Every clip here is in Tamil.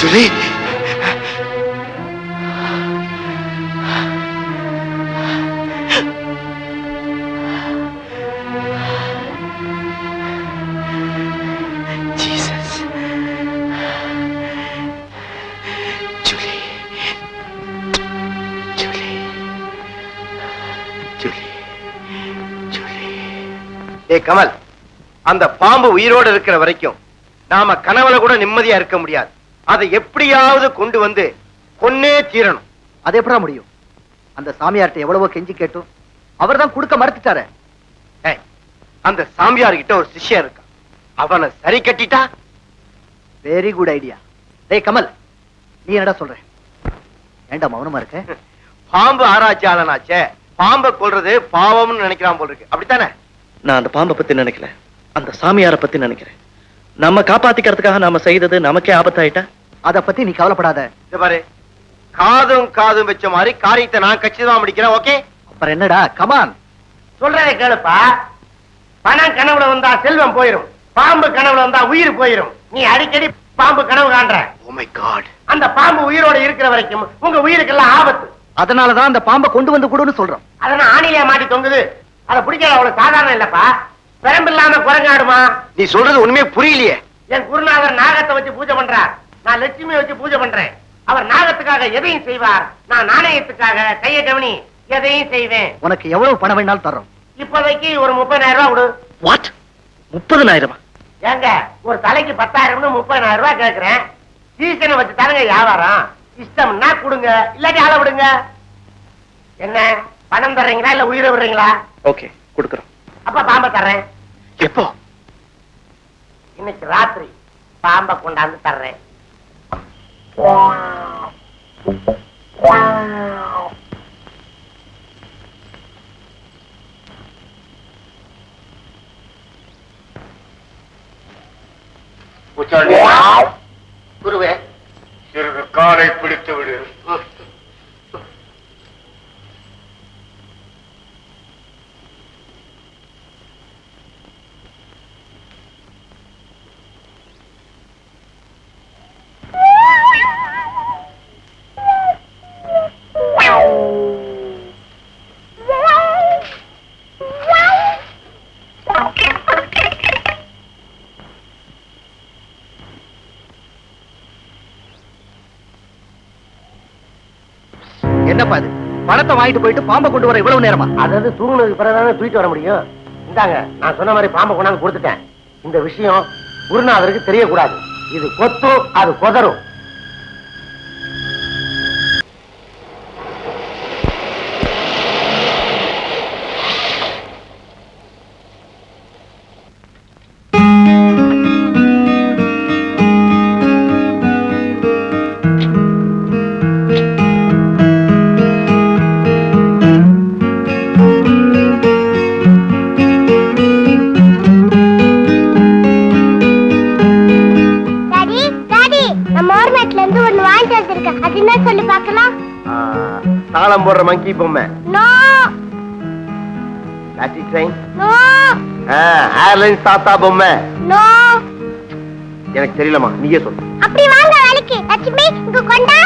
Julie, Jesus, Julie, Julie, Julie, Julie. ஏய் கமல், அந்த பாம்பு உயிரோடு இருக்கிற வரைக்கும் நாம கனவுல கூட நிம்மதியா இருக்க முடியாது. அதை எப்படியாவது கொண்டு வந்து கொன்னே தீரணும். அது எப்படா முடியும்? அந்த சாமியார்ட்ட எவ்வளவோ கெஞ்சி கேட்டும் அவர் தான் கொடுக்க மறுத்துட்டாரு. அந்த சாமியார் கிட்ட ஒரு சிஷ்யன் இருக்கான், அவனை சரி கட்டிட்டா. Very good idea. டேய் கமல், நீ என்னடா சொல்ற? ஏண்டா மௌனமா இருக்க? பாம்பு ஆராய்ச்சியாளனாச்சே, பாம்பை கொல்றது பாவம்னு நினைக்கிறான் போல் இருக்கு. அப்படித்தானே? நான் அந்த பாம்பை பத்தி நினைக்கல, அந்த சாமியாரை பத்தி நினைக்கிறேன். நம்ம காப்பாத்திக்கிறதுக்காக நாம செய்தது நமக்கே ஆபத்தாயிட்டா? அத பத்தி நீ கவலைப்படாத. இது பாரு, காதும் காதும் வச்ச மாதிரி காரியத்தை நான் கச்சிதமா முடிக்கிறேன். ஓகே? அப்புறம் என்னடா, கமான். சொல்றதை கேளுப்பா. பணம் கனவுல வந்தா செல்வம் போயிரும், பாம்பு கனவுல வந்தா உயிர் போயிரும். நீ அடிக்கடி பாம்பு கனவு காண்ற. Oh my God. அந்த பாம்பு உயிரோட இருக்கிற வரைக்கும் உங்க உயிருக்கெல்லாம் ஆபத்து. அதனாலதான் அந்த பாம்பை கொண்டு வந்து கொடுன்னு சொல்றோம். அதனால ஆணிலையா மாட்டி தொங்குது. அதை பிடிக்காத அவ்வளவு சாதாரணம் இல்லப்பா. பெரம்பு இல்லாம குரங்காடுமா? நீ சொல்றது உண்மையே புரியலையே. என் குருநாதர் நாகத்தை வச்சு பூஜை பண்றார், நான் லட்சுமியை வச்சு பூஜை பண்றேன். அவர் நாகத்துக்காக எதையும் செய்வார், நான் நாணயத்துக்காக கையை கவனி எதையும் செய்வேன். உனக்கு எவ்வளவு பணம் வேணாலும் தர்றோம். இப்போதைக்கு ஒரு 30,000 ரூபாய் கொடு. வாட்? 30,000? ஏங்க, ஒரு தலைக்கு 10,000 30,000 ரூபாய் கேட்கிறேன். சீசனை வச்சு தானுங்க வியாபாரம். இஷ்டம்னா கொடுங்க, இல்லாட்டி ஆள விடுங்க. என்ன பணம் தர்றீங்களா இல்ல உயிரை விடுறீங்களா? ஓகே, கொடுக்குறோம். அப்ப பாம்பை தர்றேன். எப்போ? இன்னைக்கு ராத்திரி பாம்பை கொண்டாந்து தர்றேன். குருவே, சிறிது காலை பிடித்து விடு. என்னப்பா இது? பணத்தை வாங்கிட்டு போயிட்டு பாம்பை கொண்டு வர இவ்வளவு நேரமா? அதாவது தூங்குனதுக்கு பிறகுதானே தூக்கிட்டு வர முடியும். இந்தாங்க, நான் சொன்ன மாதிரி பாம்பை கொண்டாந்து கொடுத்துட்டேன். இந்த விஷயம் குருநாதருக்கு தெரியக்கூடாது. இது கொத்தும், அது கொதரும். தாளம் போடுற மங்கி பொம்மை. ஏர்லைன்ஸ் தாத்தா பொம்மை. எனக்கு தெரியலமா, நீயே சொல்லு. அப்படி வாங்க வேலைக்கு. லட்சுமி இங்க கொண்டா.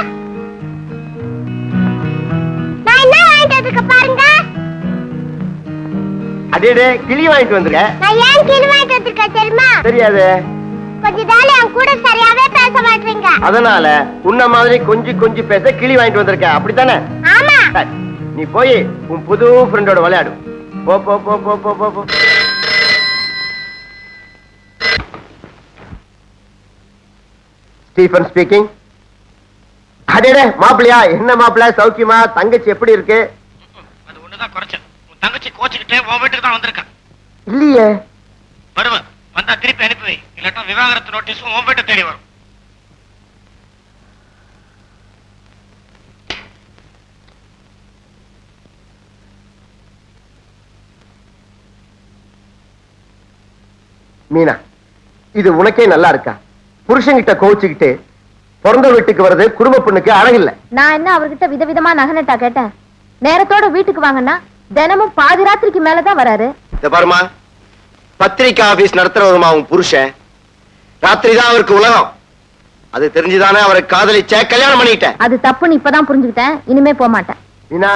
நான் என்ன வாங்கிட்டு வந்திருக்க பாருங்க. அடேடே, கிளி வாங்கிட்டு வந்திருக்க. நான் ஏன் கிளி வாங்கிட்டு வந்திருக்கேன் தெரியுமா? தெரியாது. கொஞ்ச நாள் என் கூட சரியாவே பேச மாட்டீங்க. அதனால உன்ன மாதிரி கொஞ்சி பேச கிளி வாங்கிட்டு வந்திருக்க. அப்படித்தானே? ஆமா. நீ போய் உன் புது ஃப்ரெண்டோட விளையாடு. போ போ போ போ போ போ போ. Stephen speaking. அடேடே மாப்பிளையா, என்ன மாப்பிள்ள, சௌக்கியமா? தங்கச்சி எப்படி இருக்கு? அது ஒண்ணுதான் குறைச்சல். உன் தங்கச்சி கோச்சுக்கிட்டே உன் வீட்டுக்கு தான் வந்திருக்கான். இல்லையே. வருவ வந்தா திருப்பி அனுப்பி வை, இல்லாட்டா விவாகரத்து நோட்டீஸும் உன் வீட்டை தேடி வரும். மீனா, இது உனக்கே நல்லா இருக்கா? புருஷன்கிட்ட கோச்சுக்கிட்டு பிறந்த வீட்டுக்கு வர்றது குடும்ப பொண்ணுக்கு அழகில்லை. நான் என்ன அவர்கிட்ட விதவிதமா நகனட்டா கேட்டேன்? நேரத்தோட வீட்டுக்கு வாங்கன்னா தினமும் பாதி ராத்திரிக்கு மேலதான் வராரு. இந்த பாருமா, பத்திரிக்கை ஆபீஸ் நடத்துறவருமா உன் புருஷன். ராத்திரி தான் அவருக்கு உலகம். அது தெரிஞ்சுதானே அவரை காதலிச்ச கல்யாணம் பண்ணிட்டேன். அது தப்புன்னு இப்பதான் புரிஞ்சுக்கிட்டேன். இனிமே போக மாட்டேன். மீனா,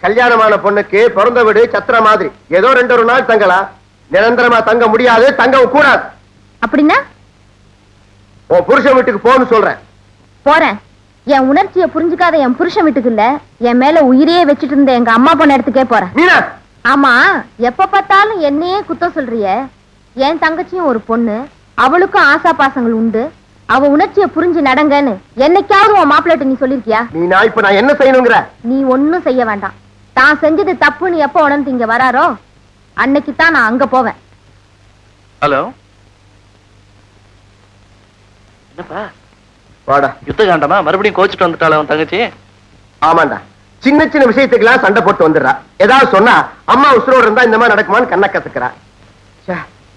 கல்யாணமான பொண்ணுக்கு பிறந்த வீடு சத்திர மாதிரி. ஏதோ 2 நாள் தங்கலாம், நிரந்தரமா தங்க முடியாது, தங்கவும் கூடாது. அப்படின்னா உன் புருஷன் வீட்டுக்கு போன்னு சொல்றேன். போறேன். என் உணர்ச்சியை புரிஞ்சுக்காத என் புருஷன் வீட்டுக்கு இல்ல, என் மேல உயிரையே வச்சுட்டு இருந்த எங்க அம்மா பொண்ணு இடத்துக்கே போறேன். மீனா, ஆமா, எப்ப பார்த்தாலும் என்னையே குத்தம் சொல்றிய. என் தங்கச்சியும் ஒரு பொண்ணு, அவளுக்கும் ஆசா பாசங்கள் உண்டு. அவ உணர்ச்சியை புரிஞ்சு நடங்கன்னு என்னைக்காவது உன் மாப்பிள்ளை நீ சொல்லிருக்கியா? மீனா, இப்ப நான் என்ன செய்யணுங்கிற? நீ ஒன்னும் செய்ய வேண்டாம். தான் செஞ்சது தப்புன்னு எப்ப உணர்ந்து இங்க வராரோ அன்னைக்கு தான் நான் அங்க போவேன். ஹலோ, என்னப்பா வாடா. யுத்த காண்டமா? மறுபடியும் கோச்சிட்டு வந்துட்டாள உன் தங்கச்சி? ஆமாண்டா, சின்ன சின்ன விஷயத்துக்கெல்லாம் சண்டை போட்டு வந்துடுறா. ஏதாவது சொன்னா அம்மா உசுரோடு இருந்தா இந்த மாதிரி நடக்குமான்னு கண்ண கத்துக்கிறா.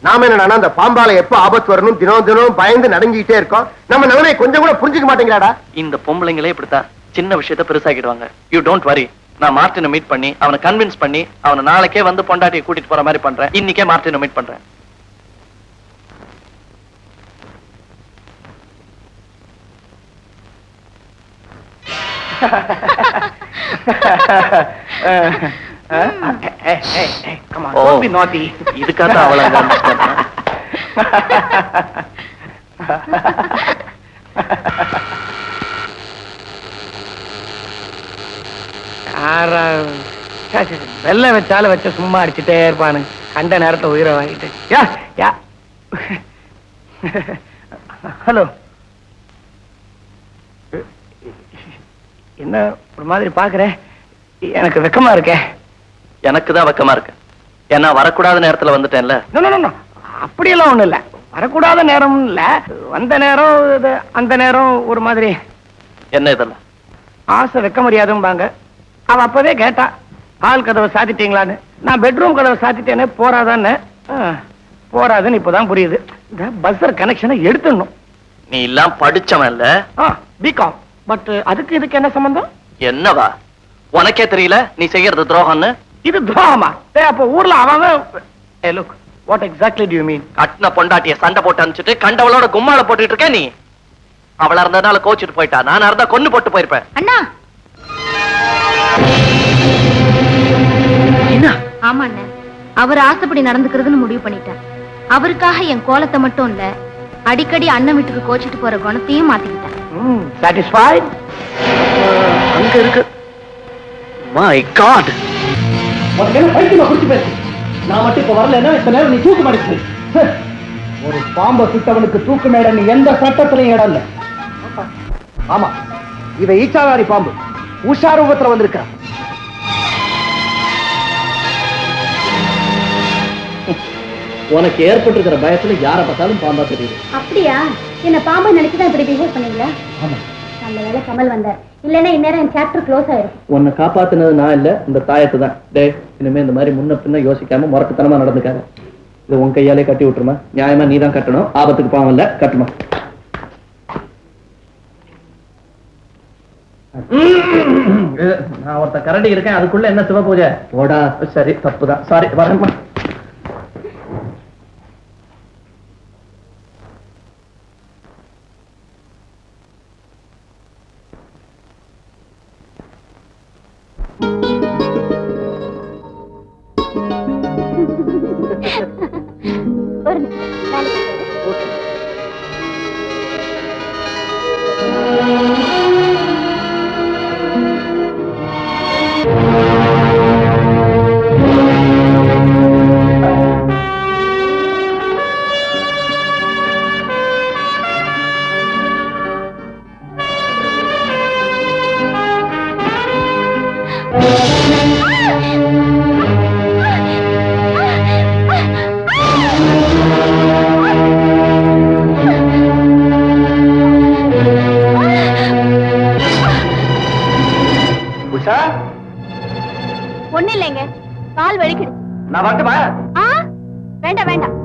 நாம என்னன்னா அந்த பாம்பால எப்ப ஆபத்து வரணும் தினம் தினம் பயந்து நடங்கிட்டே இருக்கோம். நம்ம நிலைமையை கொஞ்சம் கூட புரிஞ்சுக்க மாட்டேங்கிறாடா. இந்த பொம்பளைங்களே இப்படித்தான் சின்ன விஷயத்த பெருசாக்கிடுவாங்க. You don't worry. நான் மார்ட்டினை மீட் பண்ணி அவனை கன்வின்ஸ் பண்ணி அவனை நாளைக்கே வந்து பொண்டாட்டியை கூட்டிட்டு போற மாதிரி பண்றேன். இன்னைக்கே மார்ட்டினை மீட் பண்றேன். இதுக்காக அவளை வெள்ள வச்சாலும் வச்ச சும்மா அடிச்சுட்டே இருப்பானு. கண்ட நேரத்துல உயிரை வாங்கிட்டு. ஹலோ, என்ன ஒரு மாதிரி பாக்குறேன்? எனக்கு வெக்கமா இருக்கே. எனக்கு தான் வெக்கமா இருக்கு. ஏன்னா வரக்கூடாத நேரத்துல வந்துட்டேன்ல. அப்படியெல்லாம் ஒண்ணு இல்ல. வரக்கூடாத நேரம் இல்ல, வந்த நேரம் அந்த நேரம் ஒரு மாதிரி. என்ன இதெல்லாம்? ஆசை வெக்க முடியாதும்பாங்க. அவ அப்பவே கேட்டா ஹால் கதவை சாத்திட்டீங்களான்னு. நான் பெட்ரூம் கதவை சாத்திட்டேன்னு போறாதான்னு. போறாதுன்னு இப்பதான் புரியுது. இந்த பஸ்ஸர் கனெக்ஷனை எடுத்துடணும். நீ எல்லாம் படிச்சவன் இல்ல? பிகாம். பட் அதுக்கு இதுக்கு என்ன சம்பந்தம்? என்னவா, உனக்கே தெரியல நீ செய்யறது துரோகம்னு? இது துரோகமா? அப்ப ஊர்ல அவன் look, what exactly to you mean? கட்டின பொண்டாட்டிய சண்டை போட்டு அனுப்பிச்சிட்டு கண்டவளோட கும்மால போட்டுட்டு இருக்க நீ. அவளா இருந்ததுனால கோச்சிட்டு போயிட்டா, நானா இருந்தா கொன்னு போட்டு போயிருப்பேன். அண்ணா. ஆமா அண்ணா, அவர் ஆசைப்படி நடந்துக்கிறதுன்னு முடிவு பண்ணிட்டேன். அவருக்காக என் கோலத்தை மட்டும் இல்ல, அடிக்கடி அண்ணன் வீட்டுக்கு கோச்சிட்டு போற குணத்தையும் மாத்திக்கிட்டேன். சாட்டிஸ்ஃபைட்? அங்க இருக்கு. மை காட், நான் மட்டும் இப்ப வரலன்னா இப்ப நேரம் நீ தூக்கு மாடிச்சு. ஒரு பாம்பை சுட்டவனுக்கு தூக்கு மேட நீ எந்த சட்டத்திலையும் இடம் இல்ல. ஆமா, இவ ஈச்சாவாரி பாம்பு உஷா ரூபத்துல வந்திருக்கா. உனக்கு ஏற்பட்டிருக்கிற பயத்துல யார பார்த்தாலும் பாம்பா தெரியுது. அப்படியா? என்ன பாம்பை நினைச்சுதான் இப்படி பிஹேவ் பண்ணீங்களா? நல்ல வேளை கமல் வந்தார், இல்லன்னா இந்நேரம் என் சாப்டர் க்ளோஸ் ஆயிரும். உன்னை காப்பாத்துனது நான் இல்ல, இந்த தாயத்து தான். டே, இனிமே இந்த மாதிரி முன்ன பின்ன யோசிக்காம முறக்குத்தனமா நடந்துக்காத. இது உன் கையாலே கட்டி விட்டுருமா? நியாயமா நீ தான் கட்டணும். ஆபத்துக்கு பாவம் இல்ல, கட்டுமா. நான் ஒருத்த கரண்டி இருக்கேன், அதுக்குள்ள என்ன சிவ பூஜை? ஓடா, சரி, தப்புதான், சாரி, வரேன்மா. ஒண்ணு இல்லைங்க, கால் வலிக்குது. நான் வரட்டுமா? வேண்டாம் வேண்டாம்.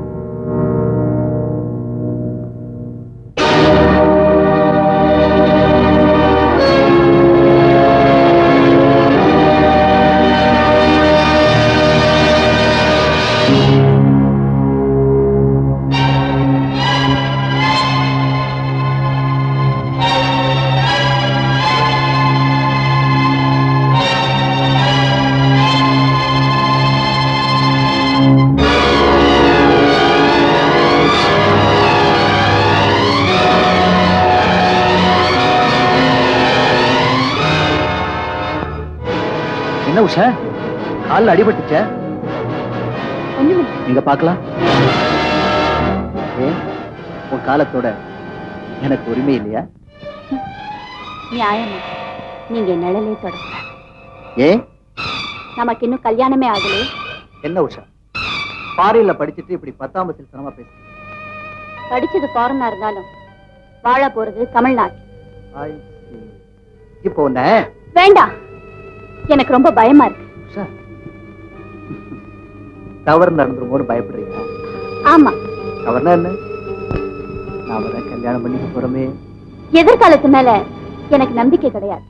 உஷா காலில் அடிபட்டுச்ச? நீங்க பார்க்கலாம். ஏன் உன் காலத்தோட எனக்கு உரிமை இல்லையா? நியாயமா நீங்க நிழலே தொடங்க. ஏன் நமக்கு இன்னும் கல்யாணமே ஆகலே. என்ன உஷா பாரியில படிச்சுட்டு இப்படி 10ஆம் வகுப்பில் சனமா பேச? படிச்சது ஃபாரினா இருந்தாலும் வாழ போறது தமிழ்நாடு. இப்போ உன்ன வேண்டாம், எனக்கு ரொம்ப பயமா இருக்கு. உஷா தவறு நடந்துருமோன்னு பயப்படுறீங்க? ஆமா. தவறுனா என்ன? நாம தான் கல்யாணம் பண்ணிக்க போறோமே. எதிர்காலத்து மேல எனக்கு நம்பிக்கை கிடையாது.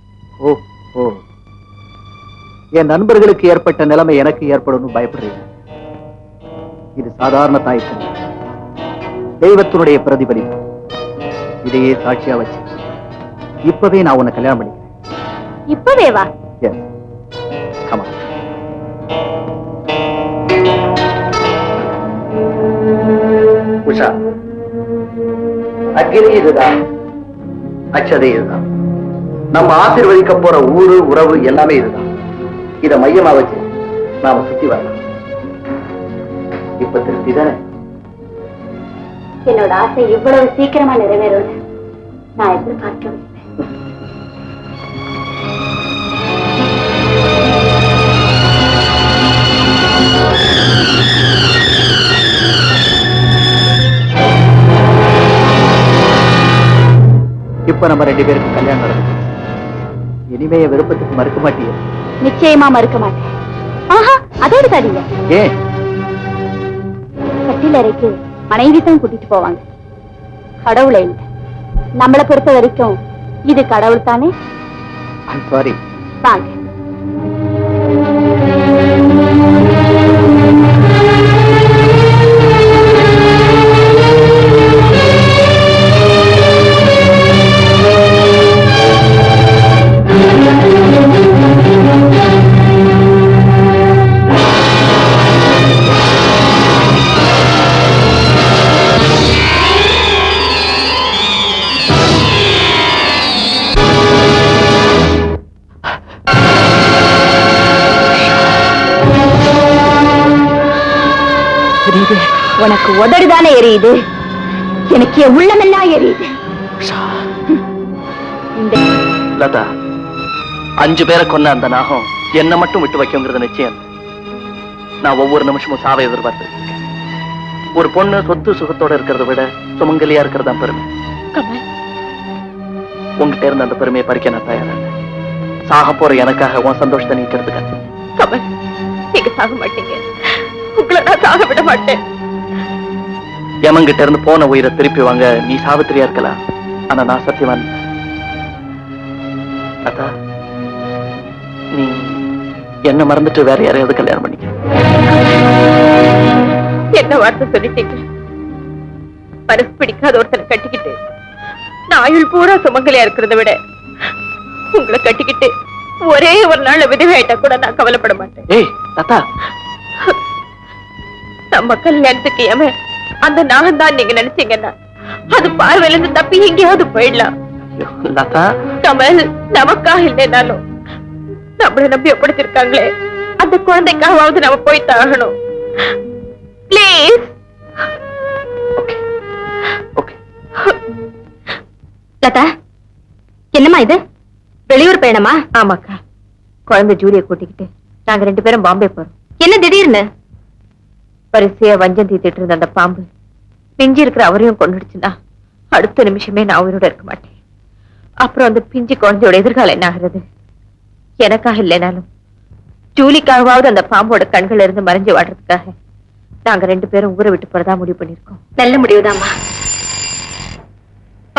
ஓ ஓ என் நண்பர்களுக்கு ஏற்பட்ட நிலைமை எனக்கு ஏற்படும் பயப்படுறீங்க? இது சாதாரண தாய்க்கு தெய்வத்தினுடைய பிரதிபலிப்பு. இதையே சாட்சியா வச்சு இப்பவே நான் உன்னை கல்யாணம் பண்ணிக்கிறேன். இப்பவே வா. Yes. Come on. உஷா அக்கினி இதுதான், அச்சதை இதுதான், நம்ம ஆசீர்வதிக்க போற ஊரு உறவு எல்லாமே இதுதான். இத மையமா வச்சு நாம சுத்தி வரலாம். இப்ப திருப்தி தானே? என்னோட ஆசை இவ்வளவு சீக்கிரமா நிறைவேறும் நான் எதிர்பார்க்கவில்லை. இப்ப நம்ம 2 பேருக்கும் கல்யாணம் நடக்கும். இனிமே என் விருப்பத்துக்கு மறுக்க மாட்டியே? நிச்சயமா மறுக்க மாட்டேன். ஆஹா, அதோடு தடிங்க. ஏன்? கட்டிலறைக்கு மனைவி தான் கூட்டிட்டு போவாங்க, கடவுளை இல்லை. நம்மளை பொறுத்த வரைக்கும் இது கடவுள் தானே. I'm sorry. வாங்க. உனக்கு உதடுதானே எரியுது, எனக்கு என் உள்ளமெல்லாம் எரியுது. லதா, 5 பேரை கொன்ன அந்த நாகம் என்ன மட்டும் விட்டு வைக்குங்கிறது நிச்சயம். நான் ஒவ்வொரு நிமிஷமும் சாவை எதிர்பார்த்து. ஒரு பொண்ணு சொத்து சுகத்தோட இருக்கிறத விட சுமங்கலியா இருக்கிறதா பெருமை. உங்ககிட்ட இருந்த அந்த பெருமையை பறிக்க நான் தயாரா. சாக போற எனக்காக உன் சந்தோஷத்தை நீக்கிறதுக்கு. கமல், நீங்க சாக மாட்டீங்க. உங்களை நான் சாக விட மாட்டேன். யமங்கிட்ட இருந்து போன உயிரை திருப்பி வாங்க நீ சாவித்திரியா இருக்கலாம், ஆனா நான் சத்தியவான். அதா நீ என்ன மறந்துட்டு வேற யாரையாவது கல்யாணம் பண்ணிக்க. என்ன வார்த்தை சொல்லிட்டீங்க? மனசு பிடிக்காத ஒருத்தனை கட்டிக்கிட்டு நான் ஆயுள் பூரா சுமங்கலியா இருக்கிறத விட உங்களை கட்டிக்கிட்டு ஒரே ஒரு நாள் விதவையாயிட்டா கூட நான் கவலைப்பட மாட்டேன். ஏய் லதா, நம்ம கல்யாணத்துக்கு ஏம அந்த நாகம் தான் நீங்க நினைச்சீங்கன்னா அது பார்வையில இருந்து தப்பி எங்கேயாவது போயிடலாம். லதா, கமல், நமக்காக இல்லைனாலும் நம்மளை நம்பி ஒப்படைச்சிருக்காங்களே, அந்த குழந்தைக்காவது நம்ம போய் தாகணும். பிளீஸ். லதா, என்னம்மா இது? வெளியூர் பயணமா? ஆமாக்கா, குழந்தை ஜூலியை கூட்டிக்கிட்டு நாங்க 2 பேரும் பாம்பே போறோம். என்ன திடீர்னு? வரிசையா வஞ்சம் தீத்திட்டு இருந்த அந்த பாம்பு பிஞ்சு இருக்கிற அவரையும் கொண்டுடுச்சுன்னா அடுத்த நிமிஷமே நான் உயிரோட இருக்க மாட்டேன். அப்புறம் அந்த பிஞ்சு குழந்தையோட எதிர்காலம் என்ன ஆகிறது? எனக்காக இல்லைனாலும் ஜூலிக்காகவாவது அந்த பாம்போட கண்கள் இருந்து மறைஞ்சு வாடுறதுக்காக நாங்க 2 பேரும் ஊரை விட்டு போறதா முடிவு பண்ணிருக்கோம். நல்ல முடிவுதாம்மா.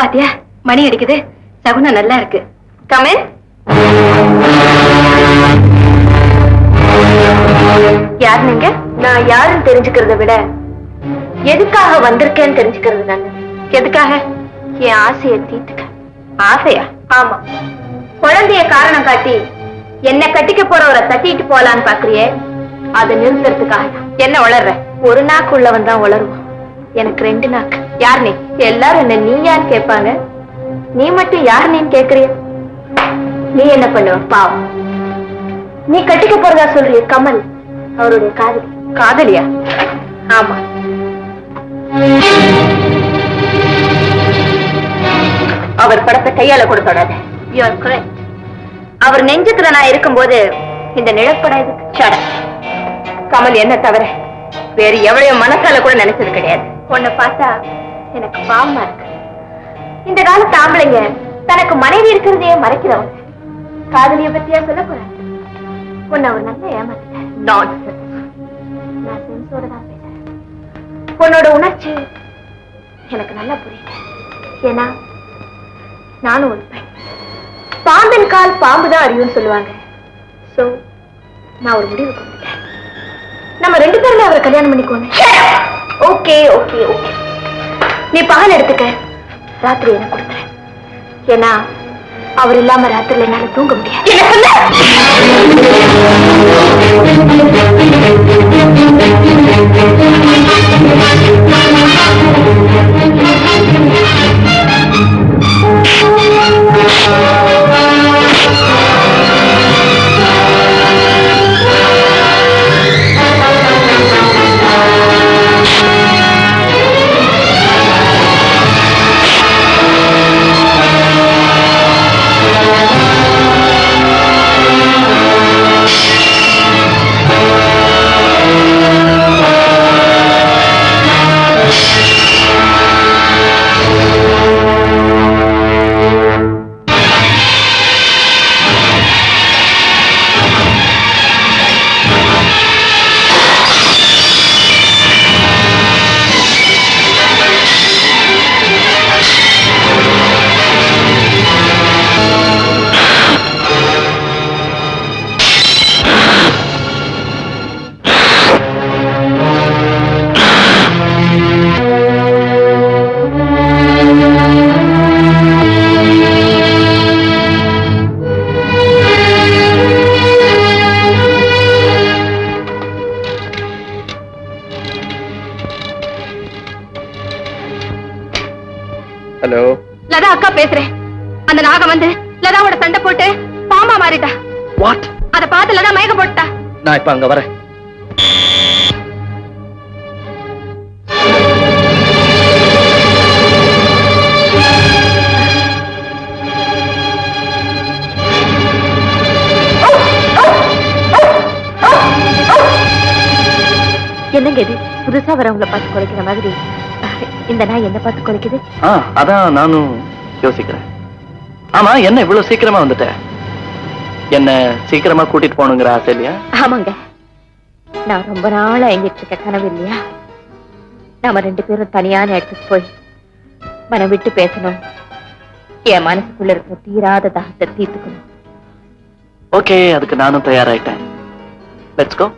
பாத்தியா, மணி அடிக்குது, சகுனம் நல்லா இருக்கு. கமே, யார் நீங்க? நான் யாருன்னு தெரிஞ்சுக்கிறத விட எதுக்காக வந்திருக்கேன்னு தெரிஞ்சுக்கிறது நல்லது. எதுக்காக? என் ஆசையை தீர்த்துக்க. ஆசையா? ஆமா. குழந்தைய காரணம் காட்டி என்ன கட்டிக்க போறவரை தட்டிட்டு போலான்னு பாக்குறியே, அதை நிறுத்துறதுக்காக. என்ன வளர்ற? ஒரு நாக்கு உள்ளவன் தான் வளருவான், எனக்கு 2 நாக்கு. யார் நீ? எல்லாரும் என்ன நீ யான்னு கேட்பாங்க, நீ மட்டும் யார் நீன்னு கேக்குறிய? நீ என்ன பண்ணுவ? பாவம், நீ கட்டிக்க போறதா சொல்றிய கமல் அவருடைய காதலி. காதலியா? ஆமா. அவர் படத்தை கையால கூட தொடாத. You are correct. அவர் நெஞ்சத்துல நான் இருக்கும்போது இந்த நிழற்படம் இதுக்கு சட. கமல் என்ன தவிர வேறு எவ்வளவு மனசால கூட நினைச்சது கிடையாது. உன்னை பார்த்தா எனக்கு பாவமா இருக்கு. இந்த காலத்து ஆம்பளைங்க தனக்கு மனைவி இருக்கிறதையே மறைக்கிறவங்க. காதலிய பத்தியா சொல்ல போறேன். உன்னை அவர் நல்லா ஏமாத்திட்டார். நான் சென்ஸோட தான் பேசுறேன். உன்னோட உணர்ச்சி எனக்கு நல்லா புரியுது. ஏன்னா நானும் ஒரு பெண். பாம்பின் கால் பாம்புதான் அறியும் சொல்லுவாங்க. சோ நான் ஒரு முடிவு கொண்டுட்டேன். நம்ம 2 பேருமே அவரை கல்யாணம் பண்ணிக்கோங்க. Okay okay okay. நீ பகல் எடுத்துக்க, ராத்திரி எனக்கு கொடுத்துறேன். ஏன்னா அவர் இல்லாம ராத்திரில என்னால தூங்க முடியாது. ஹலோ, லதா அக்கா பேசுறேன். அந்த நாகம் வந்து லதாவோட சண்டை போட்டு பாம்பா மாறிட்டா. வாட்? அத பார்த்து லதா மயக்க போட்டா. நான் இப்ப அங்க வரேன். என்னங்க இது புதுசா வரவங்களை பார்த்து குறைக்கிற மாதிரி இந்த நாய் என்ன பார்த்து குறைக்குது? அதான் நானும் யோசிக்கிறேன். ஆமா, என்ன இவ்வளவு சீக்கிரமா வந்துட்ட? என்ன சீக்கிரமா கூட்டிட்டு போகணுங்கிற ஆசை இல்லையா? ஆமாங்க, நான் ரொம்ப நாளா எங்கிட்டு இருக்க கனவு இல்லையா? நாம 2 பேரும் தனியான இடத்துக்கு போய் மனம் விட்டு பேசணும். என் மனசுக்குள்ள இருக்க தீராத தாகத்தை தீர்த்துக்கணும். ஓகே, அதுக்கு நானும் தயாராயிட்டேன். Let's go.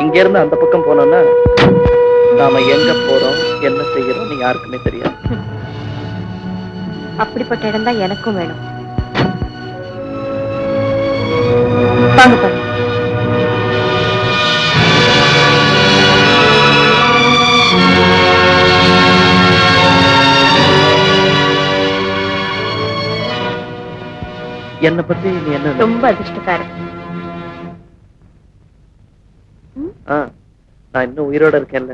இங்க இருந்து அந்த பக்கம் போனோம்னா நாம எங்க போறோம் என்ன செய்யறோம் யாருக்குமே தெரியாது. அப்படிப்பட்ட இடம் தான் எனக்கும் வேணும். வாங்க பாருங்க. என்ன பத்தி நீ என்ன? ரொம்ப அதிர்ஷ்டக்காரன். நான் இன்னும் உயிரோட இருக்கேன்ல.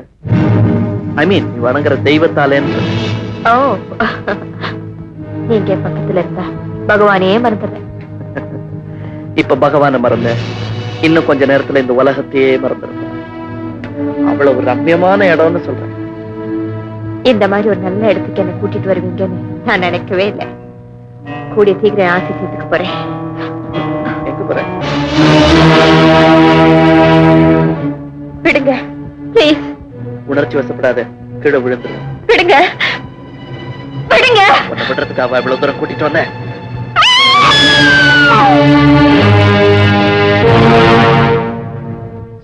ஐ மீன், நீ வணங்குற தெய்வத்தாலேன்னு. ஓ, நீங்க பக்கத்துல இருந்தா பகவானே மறந்துடுறேன். இப்ப பகவான மறந்த, இன்னும் கொஞ்ச நேரத்துல இந்த உலகத்தையே மறந்துருந்த. அவ்வளவு ரம்யமான இடம்னு சொல்றேன். இந்த மாதிரி ஒரு நல்ல இடத்துக்கு என்ன கூட்டிட்டு வருவீங்கன்னு நான் நினைக்கவே இல்லை. கூடிய சீக்கிரம் ஆசிரியத்துக்கு போறேன். எங்க போறேன்? விடுங்க ப்ளீஸ். உணர்ச்சி வசப்படாத, கீழே விழுந்துரு. விடுங்க விடுங்க. உன்னை விடுறதுக்காக இவ்வளவு தூரம் கூட்டிட்டு வந்தேன்.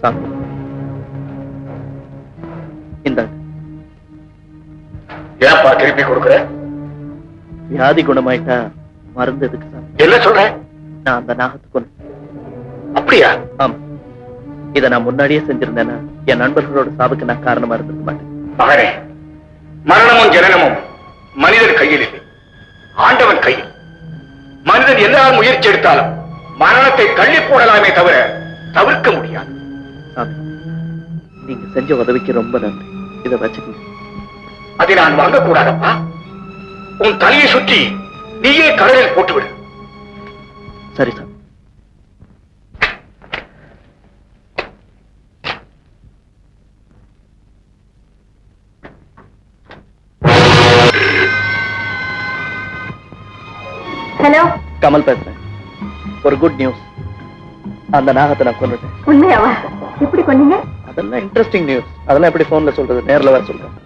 சாமி இந்தாங்க. ஏப்பா திருப்பி கொடுக்குற? வியாதி குணமாயிட்டா மருந்து எதுக்கு சாமி? என்ன சொல்ற? நான் அந்த நாகத்தை கொண்டு. அப்படியா? ஆமா. இதை நான் முன்னாடியே செஞ்சிருந்தேன்னா என் நண்பர்களோட சாவுக்கு நான் காரணமா இருந்திருக்க மாட்டேன். மகனே, மரணமும் ஜனனமும் மனிதன் கையில் இல்லை, ஆண்டவன் கையில். மனிதன் எல்லாரும் முயற்சி எடுத்தாலும் மரணத்தை தள்ளி போடலாமே தவிர தவிர்க்க முடியாது. சாமி, நீங்க செஞ்ச உதவிக்கு ரொம்ப நன்றி. இதை வச்சுக்கோங்க. அதை நான் வாங்கக்கூடாதப்பா. உன் தலையை சுற்றி நீயே கடலில் போட்டுவிடு. சரி சாமி. ஹலோ, கமல் பேசுறேன். ஒரு குட் நியூஸ். அந்த நாகத்தை நான் கொண்டுட்டேன். உண்மையாவா? எப்படி கொண்டீங்க? அதெல்லாம் இன்ட்ரெஸ்டிங் நியூஸ். அதெல்லாம் எப்படி போன்ல சொல்றது? நேர்ல வர சொல்றேன்.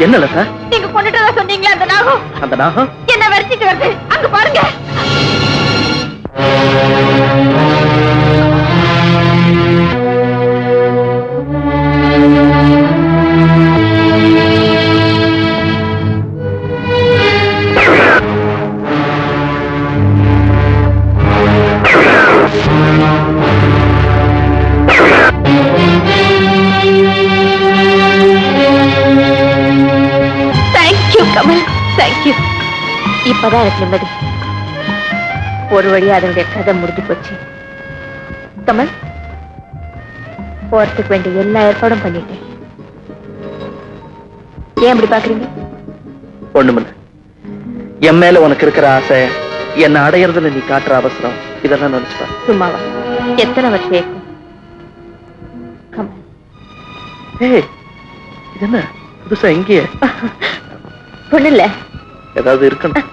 என்னல சார்? நீங்க கொண்டுட்டதா சொன்னீங்களா அந்த நாகம்? அந்த நாகம் என்ன வரிச்சிட்டு வருது, அங்க பாருங்க. கமல், தேங்க்யூ. இப்பதான் எனக்கு நிம்மதி. ஒரு வழியா அதனுடைய கதை முடிஞ்சு போச்சு. கமல், போறதுக்கு வேண்டிய எல்லா ஏற்பாடும் பண்ணிட்டேன். ஏன் அப்படி பாக்குறீங்க? ஒண்ணுமில்ல. என் மேல உனக்கு இருக்கிற ஆசை, என்ன அடையறதுல நீ காட்டுற அவசரம், இதெல்லாம் நினைச்சுப்பா. சும்மாவா? எத்தனை வருஷம் இருக்கும்? கமல், ஏய், இது என்ன புதுசா இங்கேயே? ஒண்ணு இல்ல. ஏதாவது இருக்கணும்.